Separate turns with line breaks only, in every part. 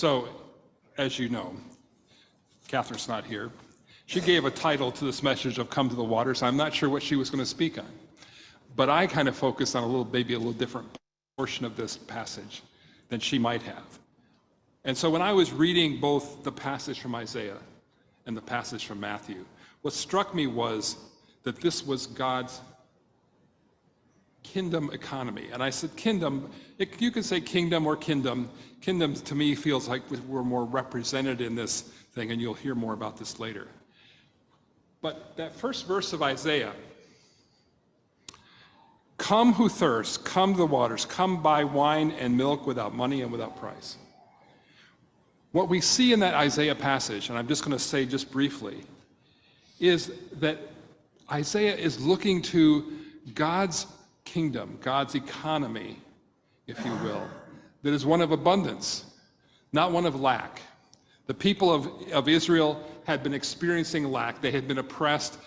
So, as you know, Catherine's not here. She gave a title to this message of Come to the Waters. I'm not sure what she was going to speak on. But I kind of focused on maybe a little different portion of this passage than she might have. And so when I was reading both the passage from Isaiah and the passage from Matthew, what struck me was that this was God's kingdom economy. And I said kingdom, you can say kingdom or kingdom. Kingdom to me feels like we're more represented in this thing, and you'll hear more about this later. But that first verse of Isaiah, come who thirst, come to the waters, come buy wine and milk without money and without price. What we see in that Isaiah passage, and I'm just going to say just briefly, is that Isaiah is looking to God's kingdom, God's economy, if you will, that is one of abundance, not one of lack. The people of Israel had been experiencing lack. They had been oppressed.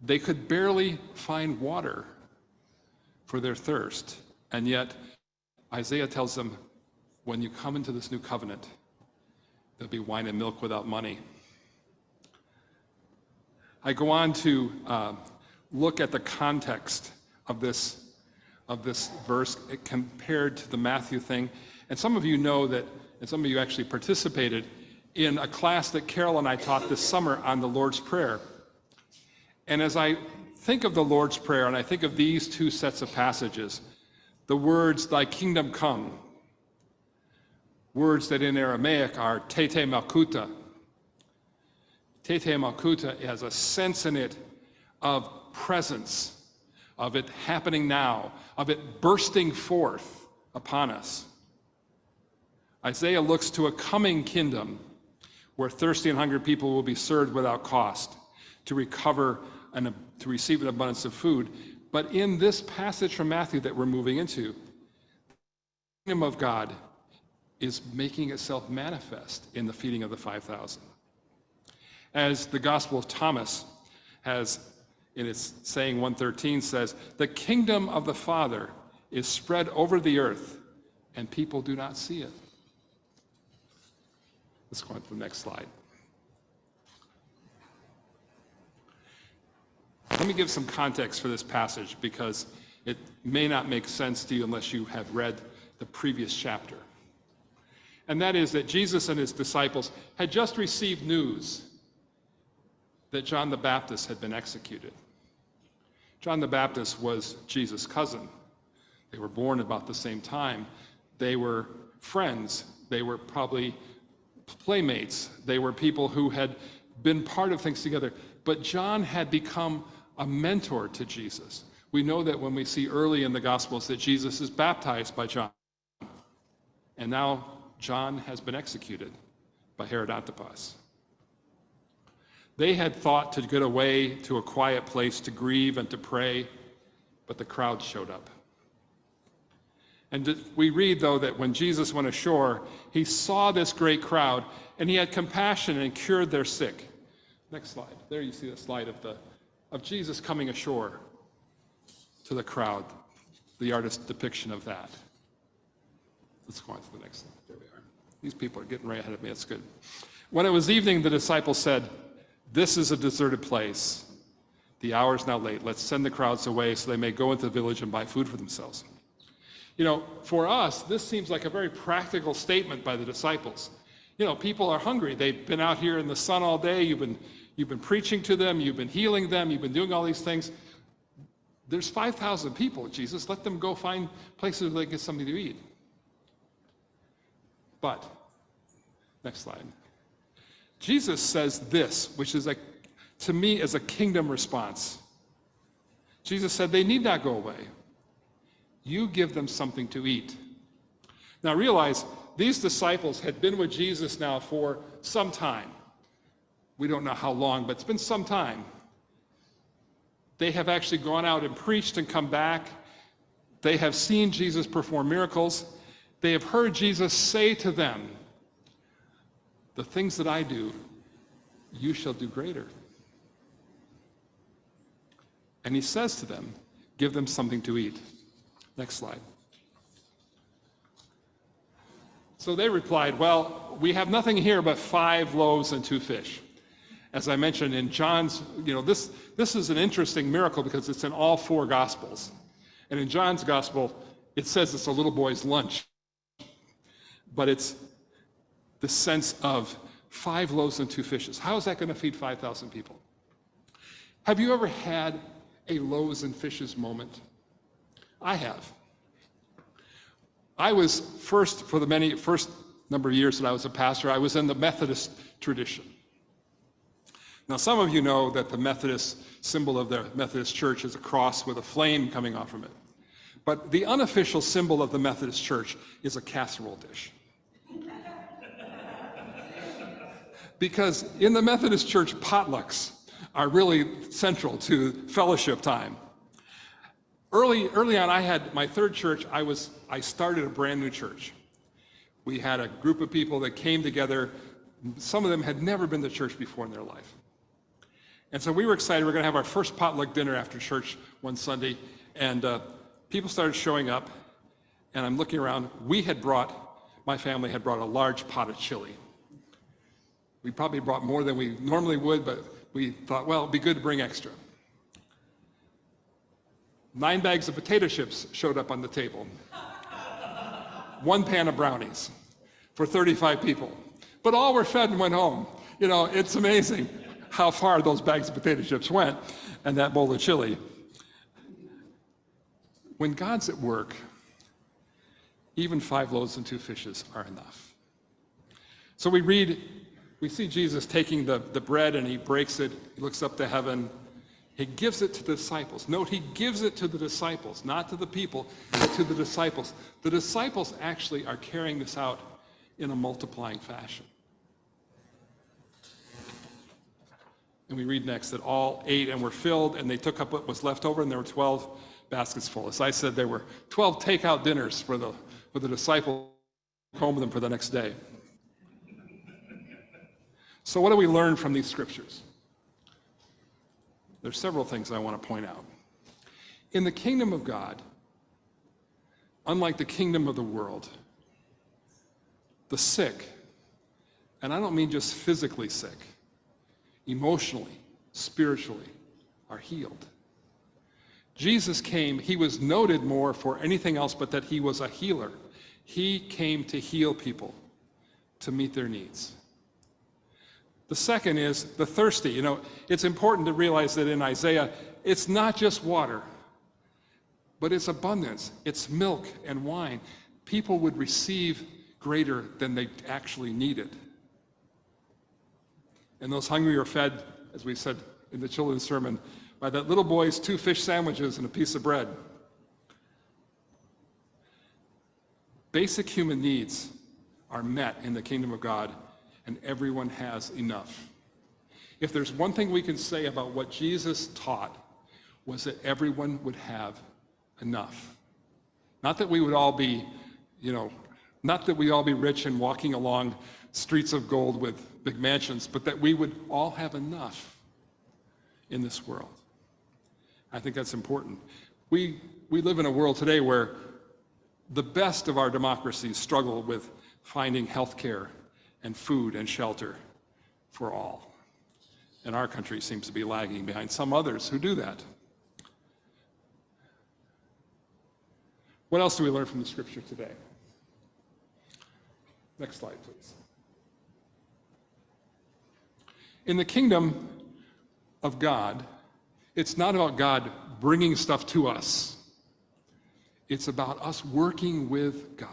They could barely find water for their thirst. And yet, Isaiah tells them, when you come into this new covenant, there'll be wine and milk without money. I go on to look at the context of this verse compared to the Matthew thing. And some of you know that, and some of you actually participated in a class that Carol and I taught this summer on the Lord's Prayer. And as I think of the Lord's Prayer, and I think of these two sets of passages, the words, thy kingdom come, words that in Aramaic are tete malkuta. Tete malkuta has a sense in it of presence, of it happening now, of it bursting forth upon us. Isaiah looks to a coming kingdom where thirsty and hungry people will be served without cost to recover and to receive an abundance of food. But in this passage from Matthew that we're moving into, the kingdom of God is making itself manifest in the feeding of the 5,000. As the Gospel of Thomas has, in its saying 113, says, the kingdom of the Father is spread over the earth, and people do not see it. Let's go on to the next slide. Let me give some context for this passage because it may not make sense to you unless you have read the previous chapter. And that is that Jesus and his disciples had just received news that John the Baptist had been executed. John the Baptist was Jesus' cousin. They were born about the same time. They were friends. They were probably playmates. They were people who had been part of things together. But John had become a mentor to Jesus. We know that when we see early in the Gospels that Jesus is baptized by John. And now John has been executed by Herod Antipas. They had thought to get away to a quiet place to grieve and to pray, but the crowd showed up. And we read, though, that when Jesus went ashore, he saw this great crowd, and he had compassion and cured their sick. Next slide. There you see the slide of Jesus coming ashore to the crowd, the artist's depiction of that. Let's go on to the next slide. There we are. These people are getting right ahead of me. That's good. When it was evening, the disciples said, this is a deserted place. The hour is now late. Let's send the crowds away so they may go into the village and buy food for themselves. You know, for us, this seems like a very practical statement by the disciples. You know, people are hungry. They've been out here in the sun all day. You've been preaching to them. You've been healing them. You've been doing all these things. There's 5,000 people, Jesus. Let them go find places where they get something to eat. But, next slide. Jesus says this, which is, to me, is a kingdom response. Jesus said, they need not go away. You give them something to eat. Now realize, these disciples had been with Jesus now for some time. We don't know how long, but it's been some time. They have actually gone out and preached and come back. They have seen Jesus perform miracles. They have heard Jesus say to them, the things that I do, you shall do greater. And he says to them, give them something to eat. Next slide. So they replied, well, we have nothing here but 5 loaves and 2 fish. As I mentioned in John's, this is an interesting miracle because it's in all 4 Gospels. And in John's Gospel, it says it's a little boy's lunch. But it's the sense of 5 loaves and 2 fishes. How is that going to feed 5,000 people? Have you ever had a loaves and fishes moment? I have. I was first number of years that I was a pastor, I was in the Methodist tradition. Now, some of you know that the Methodist symbol of the Methodist Church is a cross with a flame coming off from it. But the unofficial symbol of the Methodist Church is a casserole dish. Because in the Methodist Church, potlucks are really central to fellowship time. Early on, I had my 3rd church, I started a brand new church. We had a group of people that came together. Some of them had never been to church before in their life. And so we were excited. We're going to have our first potluck dinner after church one Sunday. And people started showing up. And I'm looking around. My family had brought a large pot of chili. We probably brought more than we normally would, but we thought, well, it'd be good to bring extra. 9 bags of potato chips showed up on the table. 1 pan of brownies for 35 people. But all were fed and went home. It's amazing how far those bags of potato chips went and that bowl of chili. When God's at work, even 5 loaves and 2 fishes are enough. So we see Jesus taking the bread and he breaks it, he looks up to heaven, he gives it to the disciples. Note, he gives it to the disciples, not to the people, but to the disciples. The disciples actually are carrying this out in a multiplying fashion. And we read next that all ate and were filled, and they took up what was left over, and there were 12 baskets full. As I said, there were 12 takeout dinners for the disciples home with them for the next day. So what do we learn from these scriptures? There's several things I want to point out. In the kingdom of God, unlike the kingdom of the world, the sick, and I don't mean just physically sick, emotionally, spiritually, are healed. Jesus came, he was noted more for anything else but that he was a healer. He came to heal people, to meet their needs. The second is the thirsty. It's important to realize that in Isaiah, it's not just water, but it's abundance. It's milk and wine. People would receive greater than they actually needed. And those hungry are fed, as we said in the children's sermon, by that little boy's 2 fish sandwiches and a piece of bread. Basic human needs are met in the kingdom of God, and everyone has enough. If there's one thing we can say about what Jesus taught, was that everyone would have enough. Not that we would all be, not that we all be rich and walking along streets of gold with big mansions, but that we would all have enough in this world. I think that's important. We live in a world today where the best of our democracies struggle with finding health care and food and shelter for all. And our country seems to be lagging behind some others who do that. What else do we learn from the scripture today? Next slide, please. In the kingdom of God, it's not about God bringing stuff to us. It's about us working with God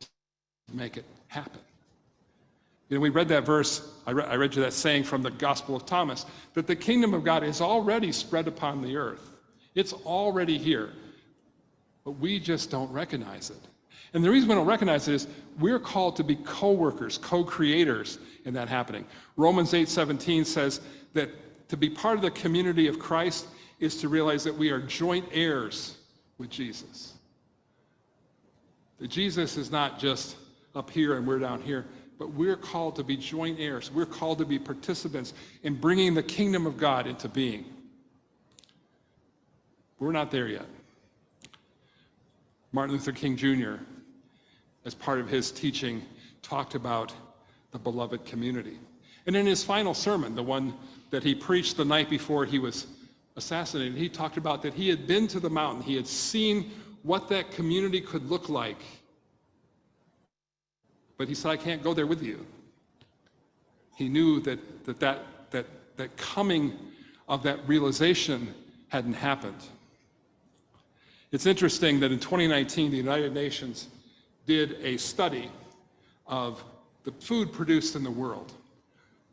to make it happen. We read that verse, I read you that saying from the Gospel of Thomas, that the kingdom of God is already spread upon the earth. It's already here, but we just don't recognize it. And the reason we don't recognize it is we're called to be co-workers, co-creators in that happening. Romans 8:17 says that to be part of the community of Christ is to realize that we are joint heirs with Jesus. That Jesus is not just up here and we're down here, but we're called to be joint heirs. We're called to be participants in bringing the kingdom of God into being. We're not there yet. Martin Luther King Jr., as part of his teaching, talked about the beloved community. And in his final sermon, the one that he preached the night before he was assassinated, he talked about that he had been to the mountain. He had seen what that community could look like. But he said, I can't go there with you. He knew that coming of that realization hadn't happened. It's interesting that in 2019, the United Nations did a study of the food produced in the world.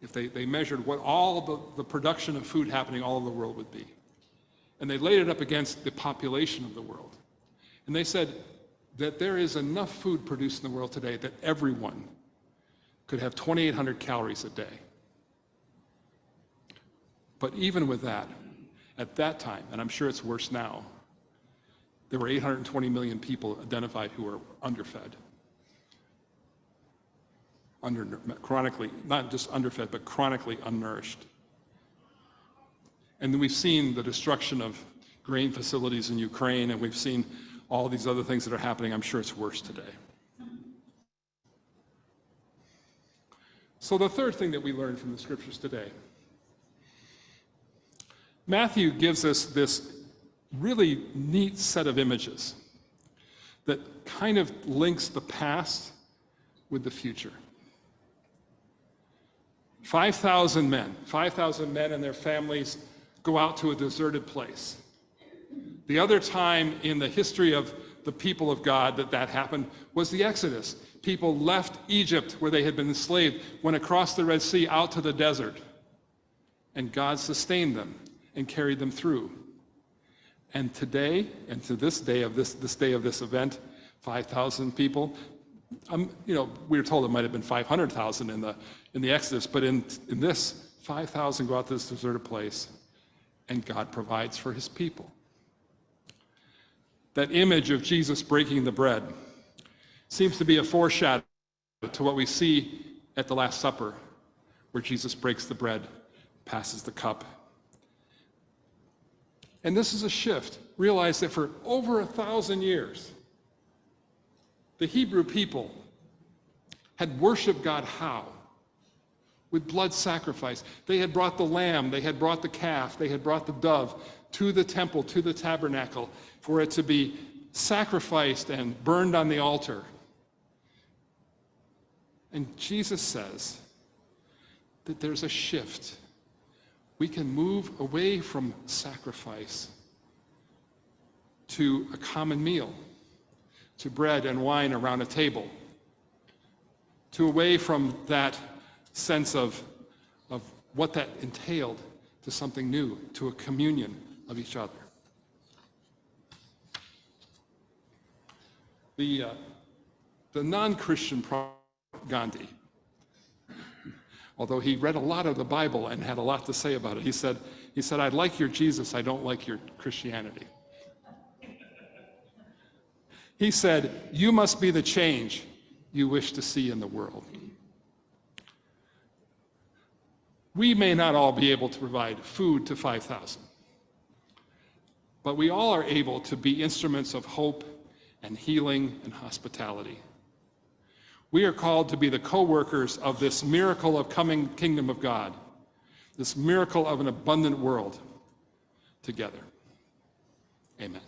If they measured what all the production of food happening all over the world would be. And they laid it up against the population of the world. And they said that there is enough food produced in the world today that everyone could have 2,800 calories a day. But even with that, at that time, and I'm sure it's worse now, there were 820 million people identified who were underfed. Chronically, not just underfed, but chronically unnourished. And then we've seen the destruction of grain facilities in Ukraine, and we've seen all these other things that are happening. I'm sure it's worse today. So the third thing that we learned from the scriptures today, Matthew gives us this really neat set of images that kind of links the past with the future. 5,000 men and their families go out to a deserted place. The other time in the history of the people of God that happened was the Exodus. People left Egypt where they had been enslaved, went across the Red Sea out to the desert, and God sustained them and carried them through. And today, and to this day of this day of this event, 5,000 people. We were told it might have been 500,000 in the Exodus, but in this, 5,000 go out to this deserted place, and God provides for his people. That image of Jesus breaking the bread seems to be a foreshadow to what we see at the Last Supper, where Jesus breaks the bread, passes the cup. And this is a shift. Realize that for over 1,000 years, the Hebrew people had worshiped God how? With blood sacrifice. They had brought the lamb, they had brought the calf, they had brought the dove to the temple, to the tabernacle, for it to be sacrificed and burned on the altar. And Jesus says that there's a shift. We can move away from sacrifice to a common meal, to bread and wine around a table, to away from that sense of what that entailed to something new, to a communion of each other. The non-Christian Gandhi, although he read a lot of the Bible and had a lot to say about it, he said, I like your Jesus, I don't like your Christianity. He said, you must be the change you wish to see in the world. We may not all be able to provide food to 5,000, but we all are able to be instruments of hope and healing and hospitality. We are called to be the co-workers of this miracle of coming kingdom of God, this miracle of an abundant world together. Amen.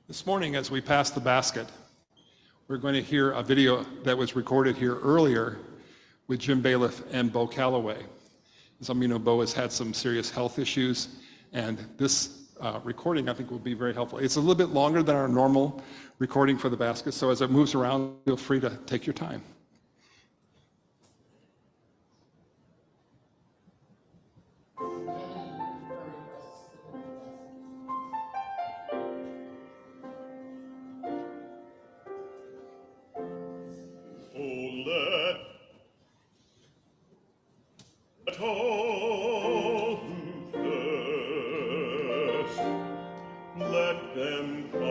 This morning, as we pass the basket, we're going to hear a video that was recorded here earlier with Jim Bailiff and Bo Calloway. As some of you know, Bo has had some serious health issues, and this recording, I think, will be very helpful. It's a little bit longer than our normal recording for the basket, so as it moves around, feel free to take your time.
Let all who thirst, let them come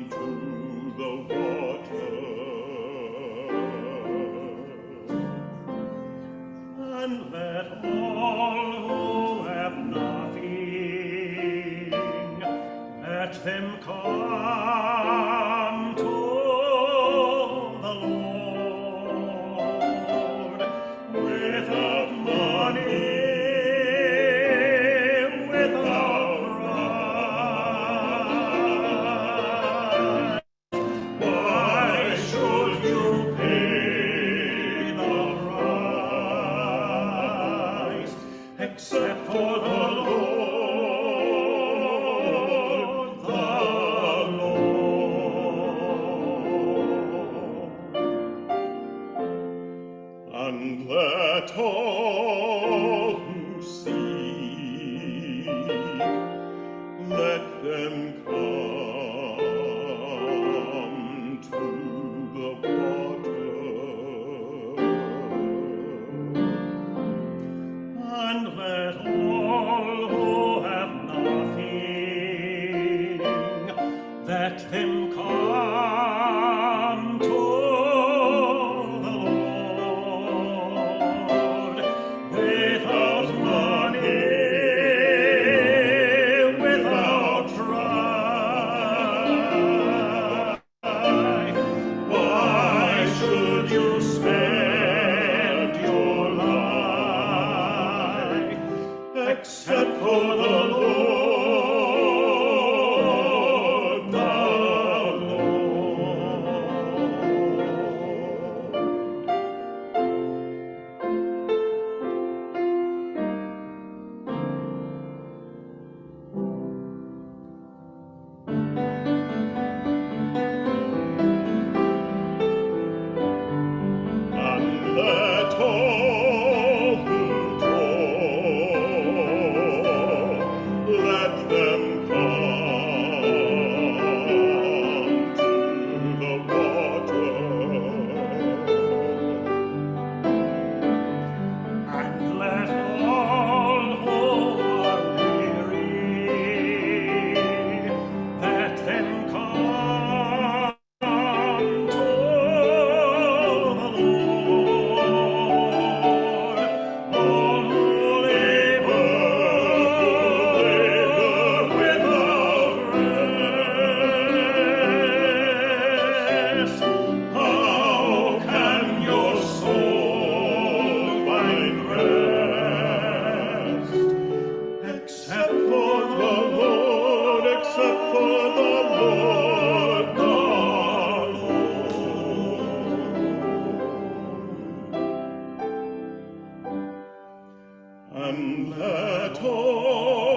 to the water, and let all who have nothing, let them come to the Lord. Without money, without price, why should you pay the price, except for the Lord, the Lord. And let all who seek, let them come to the water, and let all who have nothing, let them come to the Lord. Without money, without price, why should you spend your life except for the Lord, the And let all who toil, let them come to the water, and let all who are weary, let them come to the Lord. All who labor without rest, how can your soul find rest? Except for the Lord, except for the Lord, the Lord. And let all